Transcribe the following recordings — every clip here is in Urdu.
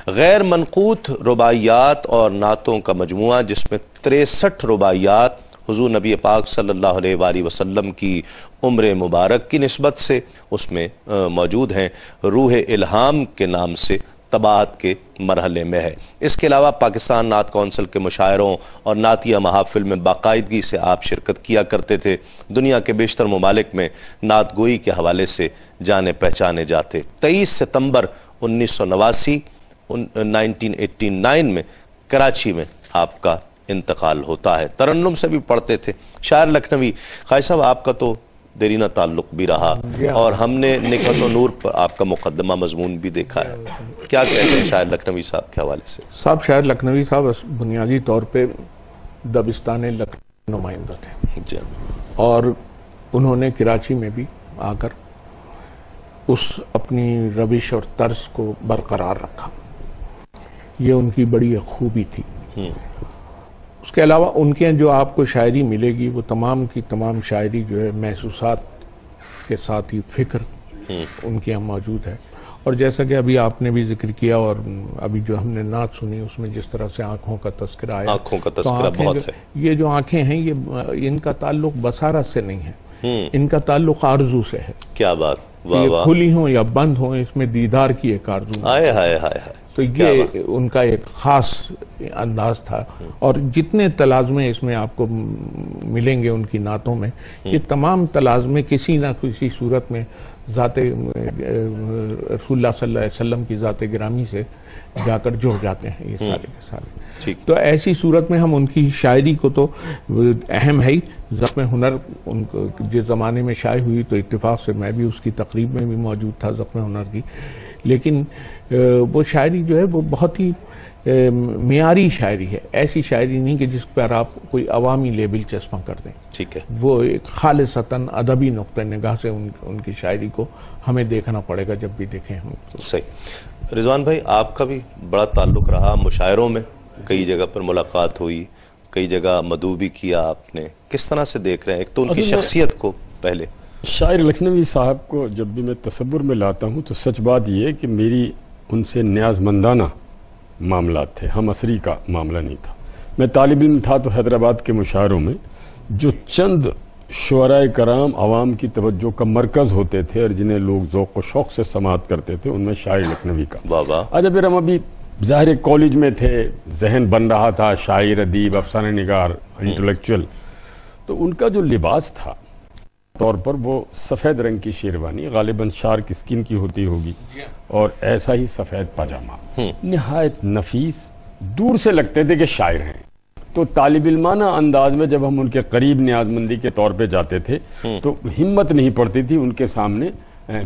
غیر منقوط رباعیات اور نعتوں کا مجموعہ جس میں 63 رباعیات حضور نبی پاک صلی اللہ علیہ وآلہ وسلم کی عمر مبارک کی نسبت سے اس میں موجود ہیں، روح الہام کے نام سے طباعت کے مرحلے میں ہے۔ اس کے علاوہ پاکستان نعت کونسل کے مشاعروں اور نعتیہ محافل میں باقاعدگی سے آپ شرکت کیا کرتے تھے۔ دنیا کے بیشتر ممالک میں نعت گوئی کے حوالے سے جانے پہچانے جاتے۔ 23 ستمبر 1989 1989 میں کراچی میں آپ کا انتقال ہوتا ہے۔ ترنم سے بھی پڑھتے تھے۔ شاعر لکھنوی، خواجہ صاحب آپ کا تو دیرینہ تعلق بھی رہا اور ہم نے نکہت و نور پر آپ کا مقدمہ مضمون بھی دیکھا ہے، کیا کہتے ہیں شاعر لکھنوی صاحب کے حوالے سے؟ صاحب شاعر لکھنوی صاحب بنیادی طور پہ دبستان لکھنؤ نمائندہ تھے جی، اور انہوں نے کراچی میں بھی آ کر اس اپنی روش اور طرز کو برقرار رکھا، یہ ان کی بڑی خوبی تھی۔ اس کے علاوہ ان کے جو آپ کو شاعری ملے گی وہ تمام کی تمام شاعری جو ہے محسوسات کے ساتھ ہی فکر ان کے یہاں موجود ہے، اور جیسا کہ ابھی آپ نے بھی ذکر کیا اور ابھی جو ہم نے نعت سنی اس میں جس طرح سے آنکھوں کا تذکرہ آیا، آنکھوں کا تذکرہ بہت ہے۔ یہ جو آنکھیں ہیں یہ ان کا تعلق بصارت سے نہیں ہے، ان کا تعلق آرزو سے ہے۔ کیا بات، یہ کھلی ہوں یا بند ہوں، اس میں دیدار کی ایک آرزو آئے ہائے ہائے ہائے، تو یہ ان کا ایک خاص انداز تھا۔ اور جتنے تلازمے اس میں آپ کو ملیں گے ان کی نعتوں میں، یہ تمام تلازمے کسی نہ کسی صورت میں ذات رسول اللہ صلی اللہ علیہ وسلم کی ذات گرامی سے جا کر جڑ جاتے ہیں یہ سارے کے سارے۔ تو ایسی صورت میں ہم ان کی شاعری کو تو اہم ہے ہی، زخم ہنر ان کو جس زمانے میں شائع ہوئی تو اتفاق سے میں بھی اس کی تقریب میں بھی موجود تھا زخم ہنر کی، لیکن وہ شاعری جو ہے وہ بہت ہی معیاری شاعری ہے، ایسی شاعری نہیں کہ جس پر آپ کوئی عوامی لیبل چسپاں کر دیں۔ ٹھیک ہے، وہ ایک خالصتاً ادبی نقطہ نگاہ سے ان کی شاعری کو ہمیں دیکھنا پڑے گا جب بھی دیکھیں ہم۔ صحیح۔ رضوان بھائی، آپ کا بھی بڑا تعلق رہا مشاعروں میں، کئی جگہ پر ملاقات ہوئی، کئی جگہ مدعو بھی کیا آپ نے، کس طرح سے دیکھ رہے ہیں ایک تو ان کی شخصیت کو؟ پہلے شاعر لکھنوی صاحب کو جب بھی میں تصور میں لاتا ہوں تو سچ بات یہ ہے کہ میری ان سے نیاز مندانہ معاملات تھے، ہم عصری کا معاملہ نہیں تھا۔ میں طالب علم تھا تو حیدرآباد کے مشاعروں میں جو چند شعراء کرام عوام کی توجہ کا مرکز ہوتے تھے اور جنہیں لوگ ذوق و شوق سے سماعت کرتے تھے، ان میں شاعر لکھنوی کا۔ اچھا، پھر ہم ابھی ظاہر کالج میں تھے، ذہن بن رہا تھا، شاعر، ادیب، افسانہ نگار، انٹلیکچوئل، تو ان کا جو لباس تھا طور پر وہ سفید رنگ کی شیروانی، غالباً شارک اسکن کی ہوتی ہوگی، اور ایسا ہی سفید پاجامہ، نہایت نفیس، دور سے لگتے تھے کہ شاعر ہیں۔ تو طالب علمانہ انداز میں جب ہم ان کے قریب نیاز مندی کے طور پہ جاتے تھے تو ہمت نہیں پڑتی تھی ان کے سامنے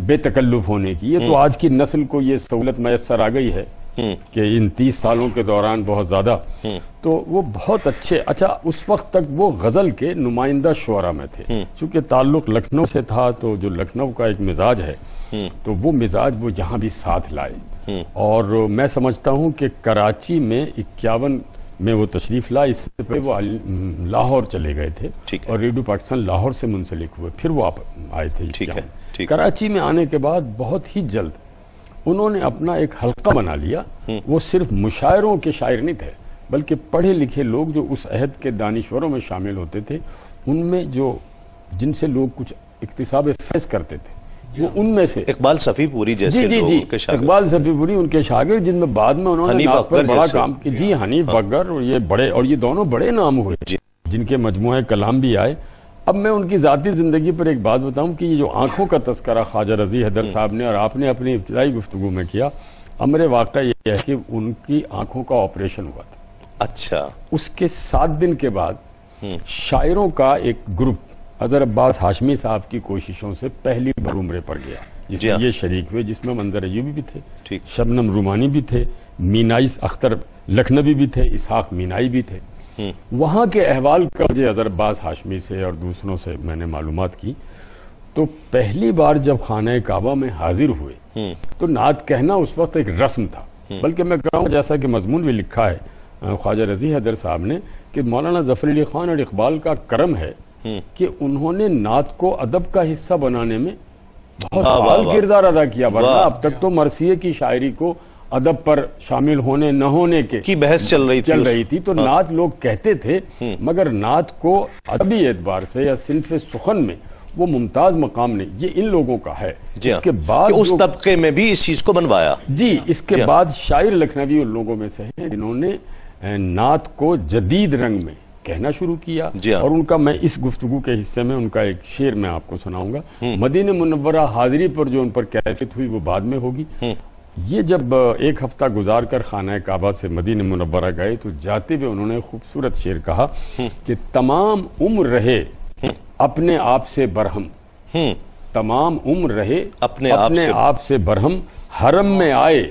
بے تکلف ہونے کی۔ یہ تو آج کی نسل کو یہ سہولت میسر آ گئی ہے کہ ان 30 سالوں کے دوران بہت زیادہ، تو وہ بہت اچھے، اچھا اس وقت تک وہ غزل کے نمائندہ شعراء میں تھے، چونکہ تعلق لکھنؤ سے تھا تو جو لکھنؤ کا ایک مزاج ہے تو وہ مزاج وہ یہاں بھی ساتھ لائے۔ اور میں سمجھتا ہوں کہ کراچی میں 51 میں وہ تشریف لائے، اس سے پہلے وہ لاہور چلے گئے تھے اور ریڈیو پاکستان لاہور سے منسلک ہوئے، پھر وہ آئے تھے کراچی میں۔ آنے کے بعد بہت ہی جلد انہوں نے اپنا ایک حلقہ بنا لیا، وہ صرف مشاعروں کے شاعر نہیں تھے بلکہ پڑھے لکھے لوگ جو اس عہد کے دانشوروں میں شامل ہوتے تھے، ان میں جو جن سے لوگ کچھ اکتساب فیض کرتے تھے، وہ ان میں سے اقبال صفی پوری جیسے لوگ کے شاگرد، اقبال صفی پوری ان کے شاگرد، جن میں بعد میں انہوں نے نعت پر بڑا کام کیا۔ جی، حنیف اکبر، اور یہ بڑے، اور یہ دونوں بڑے نام ہوئے جن کے مجموعہ کلام بھی آئے۔ اب میں ان کی ذاتی زندگی پر ایک بات بتاؤں کہ یہ جو آنکھوں کا تذکرہ خواجہ رضی حیدر صاحب نے اور آپ نے اپنی ابتدائی گفتگو میں کیا، امر واقع یہ ہے کہ ان کی آنکھوں کا آپریشن ہوا تھا۔ اچھا، اس کے 7 دن کے بعد شاعروں کا ایک گروپ اظہر عباس ہاشمی صاحب کی کوششوں سے پہلی بار عمرے پر گیا، جس میں یہ شریک ہوئے، جس میں منظر ایوبی بھی تھے، شبنم رومانی بھی تھے، مینائی اختر لکھنوی بھی تھے، اسحاق مینائی بھی تھے۔ وہاں کے احوال کا مجھے اظہر عباس ہاشمی سے اور دوسروں سے میں نے معلومات کی، تو پہلی بار جب خانہ کعبہ میں حاضر ہوئے تو نعت کہنا اس وقت ایک رسم تھا، بلکہ میں کہوں جیسا کہ مضمون بھی لکھا ہے خواجہ رضی حیدر صاحب نے کہ مولانا ظفر علی خان اور اقبال کا کرم ہے کہ انہوں نے نعت کو ادب کا حصہ بنانے میں بہت فعال کردار ادا کیا، ورنہ اب تک تو مرثیے کی شاعری کو ادب پر شامل ہونے نہ ہونے کی بحث چل رہی تھی تو نعت لوگ کہتے تھے، مگر نعت کو ادبی اعتبار سے یا صنف سخن میں وہ ممتاز مقام نہیں، یہ ان لوگوں کا ہے۔ جی اس کے بعد اس طبقے میں بھی اس چیز کو بنوایا۔ جی اس کے بعد شاعر لکھنوی ان لوگوں میں سے ہیں جنہوں نے نعت کو جدید رنگ میں کہنا شروع کیا، اور ان کا میں اس گفتگو کے حصے میں ان کا ایک شعر میں آپ کو سناؤں گا۔ مدینہ منورہ حاضری پر جو ان پر کیفیت ہوئی وہ بعد میں ہوگی۔ یہ جب ایک ہفتہ گزار کر خانہ کعبہ سے مدینہ منورہ گئے تو جاتے ہوئے انہوں نے خوبصورت شعر کہا کہ تمام عمر رہے اپنے آپ سے برہم، تمام عمر رہے اپنے آپ سے برہم، حرم میں آئے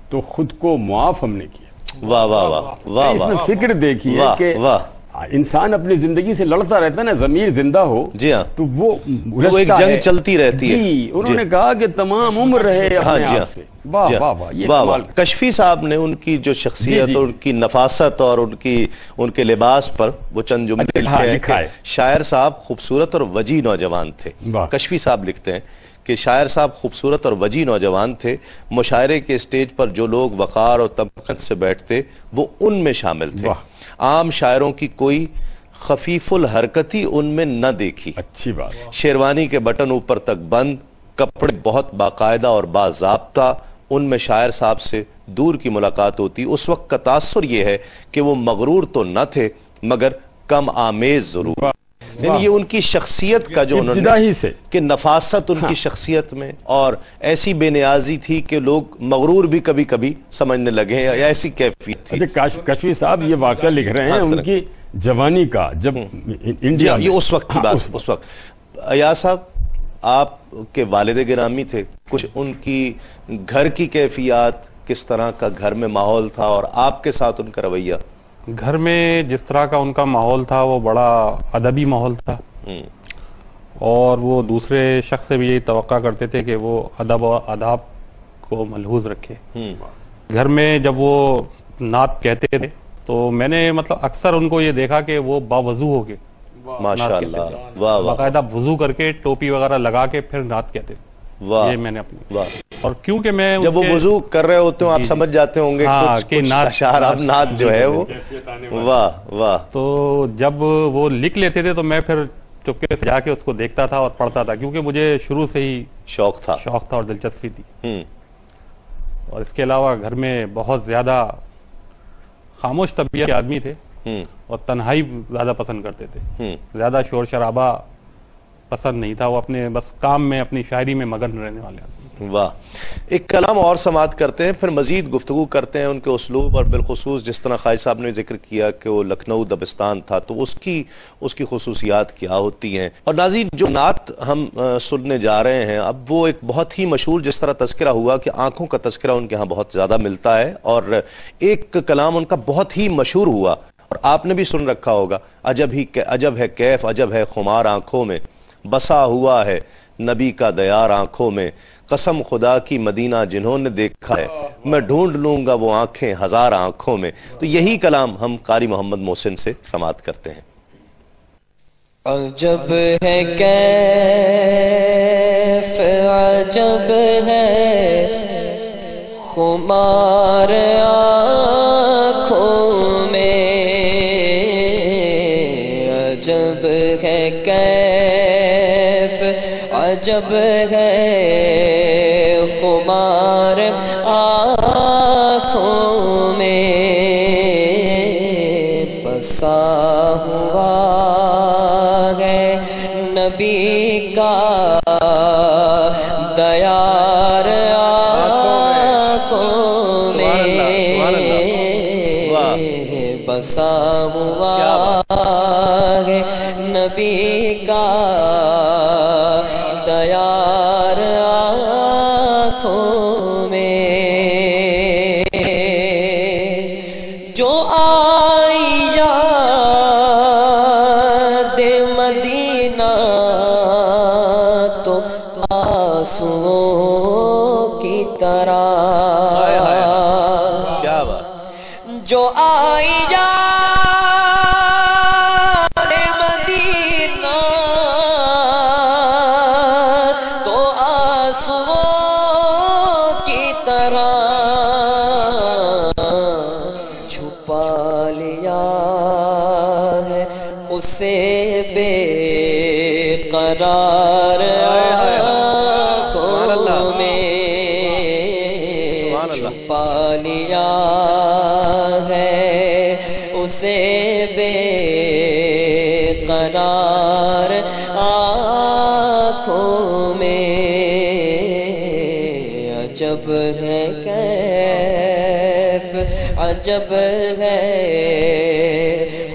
تو خود کو معاف ہم نے کیا۔ واہ واہ واہ واہ، اس میں فکر دیکھیے کہ انسان اپنی زندگی سے لڑتا رہتا ہے نا، ضمیر زندہ ہو جی ہاں تو وہ ایک جنگ چلتی رہتی ہے۔ جی انہوں نے کہا کہ تمام عمر رہے اپنے آپ سے۔ واہ واہ واہ، کشفی صاحب نے ان کی جو شخصیت، ان کی نفاست اور ان کے لباس پر وہ چند جملے لکھے ہیں۔ شاعر صاحب خوبصورت اور وجیح نوجوان تھے۔ کشفی صاحب لکھتے ہیں کہ شاعر صاحب خوبصورت اور وجیح نوجوان تھے، مشاعرے کے اسٹیج پر جو لوگ وقار اور تمکن سے بیٹھتے وہ ان میں شامل تھے، عام شاعروں کی کوئی خفیف الحرکتی ان میں نہ دیکھی۔ اچھی بات۔ شیروانی کے بٹن اوپر تک بند، کپڑے بہت باقاعدہ اور باضابطہ، ان میں شاعر صاحب سے دور کی ملاقات ہوتی۔ اس وقت کا تاثر یہ ہے کہ وہ مغرور تو نہ تھے مگر کم آمیز ضرور، یعنی یہ ان کی شخصیت کا جو انہوں نے کہ نفاست ان کی شخصیت میں اور ایسی بے نیازی تھی کہ لوگ مغرور بھی کبھی کبھی سمجھنے لگے یا ایسی کیفیت تھی۔ کشفی صاحب یہ واقعہ لکھ رہے ہیں ان کی جوانی کا، جب انڈیا یہ اس وقت کی بات، اس وقت۔ ایاز صاحب آپ کے والد گرامی تھے، کچھ ان کی گھر کی کیفیات کس طرح کا گھر میں ماحول تھا اور آپ کے ساتھ ان کا رویہ؟ گھر میں جس طرح کا ان کا ماحول تھا وہ بڑا ادبی ماحول تھا، اور وہ دوسرے شخص سے بھی یہی توقع کرتے تھے کہ وہ ادب و آداب کو ملحوظ رکھے۔ گھر میں جب وہ نعت کہتے تھے تو میں نے مطلب اکثر ان کو یہ دیکھا کہ وہ باوضو ہو کے ماشاءاللہ باقاعدہ وضو کر کے ٹوپی وغیرہ لگا کے پھر نعت کہتے تھے۔ یہ میں نے اپنی، اور کیونکہ میں جب وہ وضو کر رہے ہوتے ہیں آپ سمجھ جاتے ہوں گے کچھ اشعار اب نعت جو ہے وہ واہ واہ، تو جب وہ لکھ لیتے تھے تو میں پھر چپکے سے جا کے اس کو دیکھتا تھا اور پڑھتا تھا، کیونکہ مجھے شروع سے ہی شوق تھا اور دلچسپی تھی۔ اور اس کے علاوہ گھر میں بہت زیادہ خاموش طبیعت کے آدمی تھے اور تنہائی زیادہ پسند کرتے تھے، زیادہ شور شرابہ پسند نہیں تھا، وہ اپنے بس کام میں اپنی شاعری میں مگن رہنے والے آدمی۔ واہ، ایک کلام اور سماعت کرتے ہیں پھر مزید گفتگو کرتے ہیں ان کے اسلوب، اور بالخصوص جس طرح خالد صاحب نے ذکر کیا کہ وہ لکھنؤ دبستان تھا تو اس کی خصوصیات کیا ہوتی ہیں۔ اور ناظرین جو نعت ہم سننے جا رہے ہیں اب وہ ایک بہت ہی مشہور، جس طرح تذکرہ ہوا کہ آنکھوں کا تذکرہ ان کے ہاں بہت زیادہ ملتا ہے، اور ایک کلام ان کا بہت ہی مشہور ہوا اور آپ نے بھی سن رکھا ہوگا، عجب ہے کیف، عجب ہے خمار آنکھوں میں، بسا ہوا ہے نبی کا دیار آنکھوں میں، قسم خدا کی مدینہ جنہوں نے دیکھا ہے، میں ڈھونڈ لوں گا وہ آنکھیں ہزار آنکھوں میں۔ تو یہی کلام ہم قاری محمد محسن سے سماعت کرتے ہیں۔ عجب ہے کیف، عجب ہے خمار آنکھوں میں، عجب ہے کیف، عجب ہے خمار آنکھوں میں، بسا ہوا ہے نبی کا دیار آنکھوں میں، بسا ہوا ہے نبی کا دیار آنکھوں میں، جو آئی یاد مدینہ تو آنسوؤں کی طرح، کیا بات، جو آئی قرار آنکھوں میں چھپا لیا ہے اسے بے قرار آنکھوں میں عجب ہے کیف عجب ہے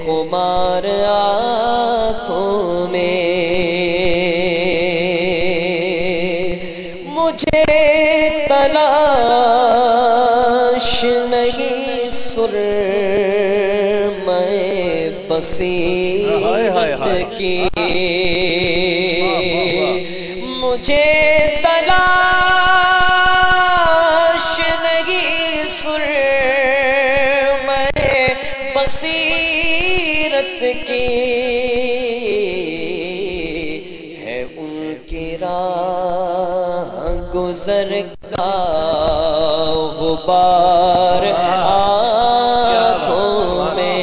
خمار آنکھوں میں مجھے تلاش نہیں سرمۂ بصیرت کی مجھے تلاش نہیں سرمۂ بصیرت کی ہے ان کی راہ گزر کا غبار آنکھوں میں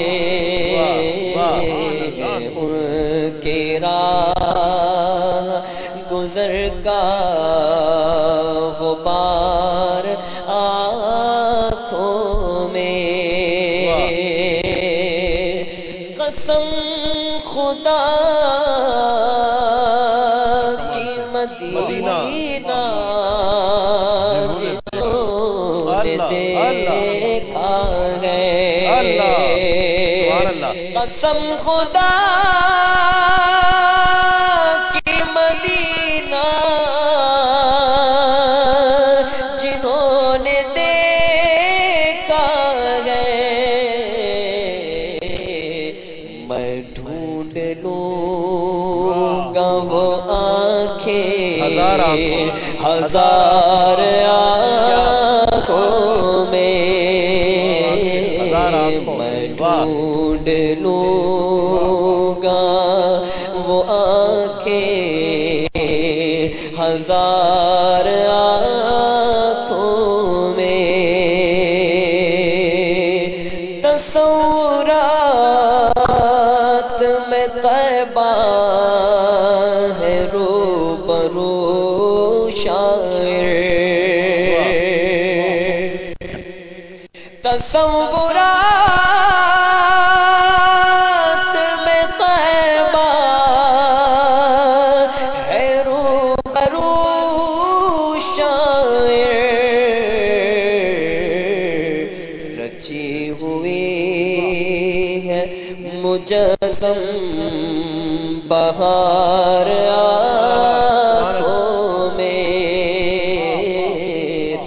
ہے ان کی راہ گزر کا غبار آنکھوں میں قسم خدا کی مدینہ جنہوں نے دیکھا ہے قسم خدا کی مدینہ جنہوں نے دیکھا ہے میں ڈھونڈ لوں گا وہ آنکھیں ہزار آنکھوں میں میں ڈھونڈ لوں گا وہ آنکھیں ہزار آنکھوں میں تصورات میں طیبہ ہے روبرو شاعر تصورات میں طیبہ ہے روبرو شاعر رچی ہوئی ہے مجسم بہار آنکھوں میں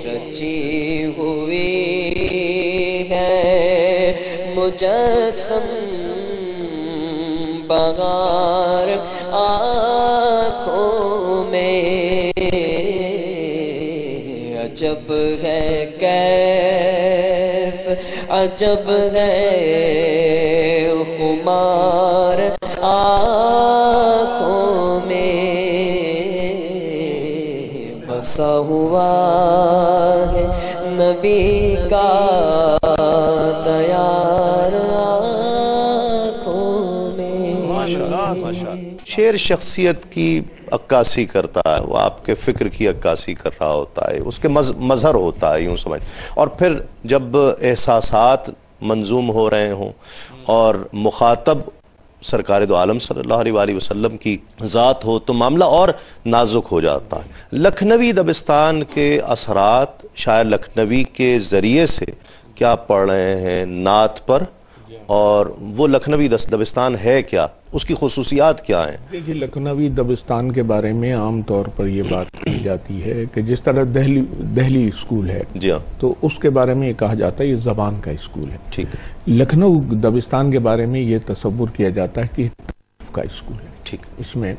رچی ہوئی ہے مجسم بہار آنکھوں میں عجب ہے کیف عجب ہے خمار آنکھوں میں بسا ہوا ہے نبی کا دیار آنکھوں میں شعر شخصیت کی عکاسی کرتا ہے، وہ آپ کے فکر کی عکاسی کر رہا ہوتا ہے، اس کے مظہر ہوتا ہے یوں سمجھ، اور پھر جب احساسات منظوم ہو رہے ہوں اور مخاطب سرکار دو عالم صلی اللہ علیہ وآلہ وسلم کی ذات ہو تو معاملہ اور نازک ہو جاتا ہے۔ لکھنوی دبستان کے اثرات شاعر لکھنوی کے ذریعے سے کیا پڑھ رہے ہیں نعت پر، اور وہ لکھنوی دبستان ہے کیا، اس کی خصوصیات کیا ہیں؟ دیکھیے لکھنوی دبستان کے بارے میں عام طور پر یہ بات کہی جاتی ہے کہ جس طرح دہلی اسکول ہے جی ہاں، تو اس کے بارے میں یہ کہا جاتا ہے یہ زبان کا اسکول ہے۔ ٹھیک ہے، لکھنؤ دبستان کے بارے میں یہ تصور کیا جاتا ہے کہ تکلف کا اسکول ہے۔ ٹھیک، اس میں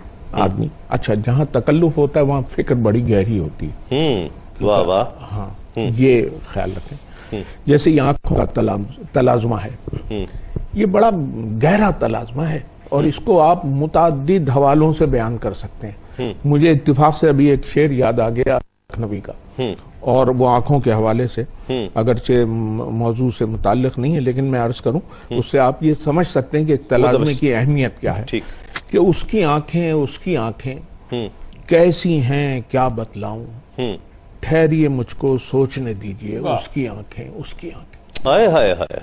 آدمی اچھا جہاں تکلف ہوتا ہے وہاں فکر بڑی گہری ہوتی ہے۔ واہ واہ، ہاں یہ خیال رکھیں۔ جیسے یہ آنکھوں کا تلازمہ ہے، یہ بڑا گہرا تلازمہ ہے اور اس کو آپ متعدد حوالوں سے بیان کر سکتے ہیں۔ مجھے اتفاق سے ابھی ایک شعر یاد آ گیا لکھنوی کا، اور وہ آنکھوں کے حوالے سے اگرچہ موضوع سے متعلق نہیں ہے لیکن میں عرض کروں اس سے آپ یہ سمجھ سکتے ہیں کہ تلازمے کی اہمیت کیا ہے کہ اس کی آنکھیں کیسی ہیں کیا بتلاؤں، ٹھہریے مجھ کو سوچنے دیجئے، اس کی آنکھیں ہائے ہائے ہائے